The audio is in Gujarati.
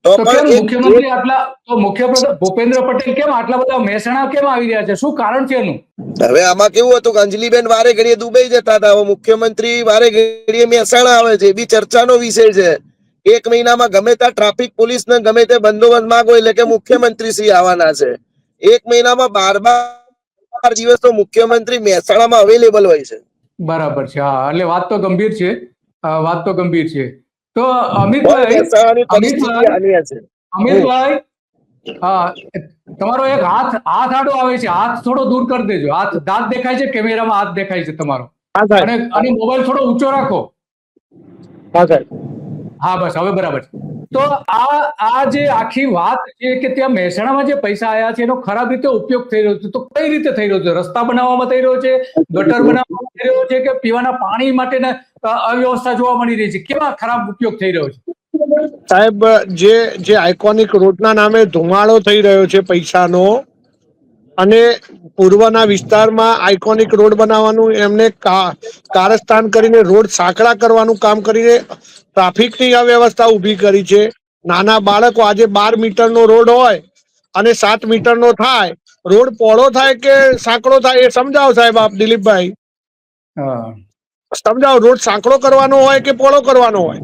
તો તો કેમ મુખ્યમંત્રી આટલા તો મુખ્યપ્રધાન ભૂપેન્દ્ર પટેલ કેમ આટલા બધા મહેસાણા કેમ આવી રહ્યા છે? શું કારણ છે એનું? હવે આમાં કેવું હતું કે અંજલિબેન વારે ઘડીએ દુબઈ જતા હતા, હવે મુખ્યમંત્રી વારે ઘડીએ મહેસાણા આવે છે, એ બી ચર્ચાનો વિષય છે. એક મહિનામાં ગમે ત્યાં ટ્રાફિક પોલીસ ને ગમે તે બંદોબસ્ત માંગો એટલે કે મુખ્યમંત્રી શ્રી આવવાના છે. એક મહિનામાં 12 દિવસ તો મુખ્યમંત્રી મહેસાણામાં અવેલેબલ હોય છે. બરાબર છે. હા, એટલે વાત તો ગંભીર છે. વાત તો ગંભીર છે. તો પણ અમિતભાઈ, મહેસાણાની પરિસ્થિતિ અમિતભાઈ, આની છે. અમિતભાઈ, તમારો એક હાથ હાથ આડો આવે છે, હાથ થોડો દૂર કરી દેજો. દાંત દેખાય છે, કેમેરામાં હાથ દેખાય છે તમારો. હા સાહેબ. અને મોબાઈલ થોડો ઊંચો રાખો. હા સાહેબ. હા, બસ હવે બરાબર છે. તો આ જે આખી વાત છે કે ત્યાં મહેસાણામાં જે પૈસા આવ્યા છે એનો ખરાબ રીતે ઉપયોગ થઈ રહ્યો છે, તો કઈ રીતે થઈ રહ્યો છે? રસ્તા બનાવવામાં થઈ રહ્યો છે, ગટર બનાવવામાં થઈ રહ્યો છે, કે પીવાના પાણી માટેના અવ્યવસ્થા જોવા મળી રહી છે? કેવા ખરાબ ઉપયોગ થઈ રહ્યો છે? સાહેબ, જે આઇકોનિક રોડના નામે ધુમાડો થઈ રહ્યો છે પૈસાનો, અને પૂર્વના વિસ્તારમાં આઇકોનિક રોડ બનાવવાનું એમને કારસ્તાન કરીને રોડ સાંકડા કરવાનું કામ કરીને ટ્રાફિકની અવ્યવસ્થા ઊભી કરી છે. નાના બાળકો, આજે 12 મીટરનો રોડ હોય અને 7 મીટરનો થાય, રોડ પહોળો થાય કે સાંકડો થાય એ સમજાવો સાહેબ, આપ દિલીપભાઈ હા, સમજાવો. રોડ સાંકડો કરવાનો હોય કે પહોળો કરવાનો હોય?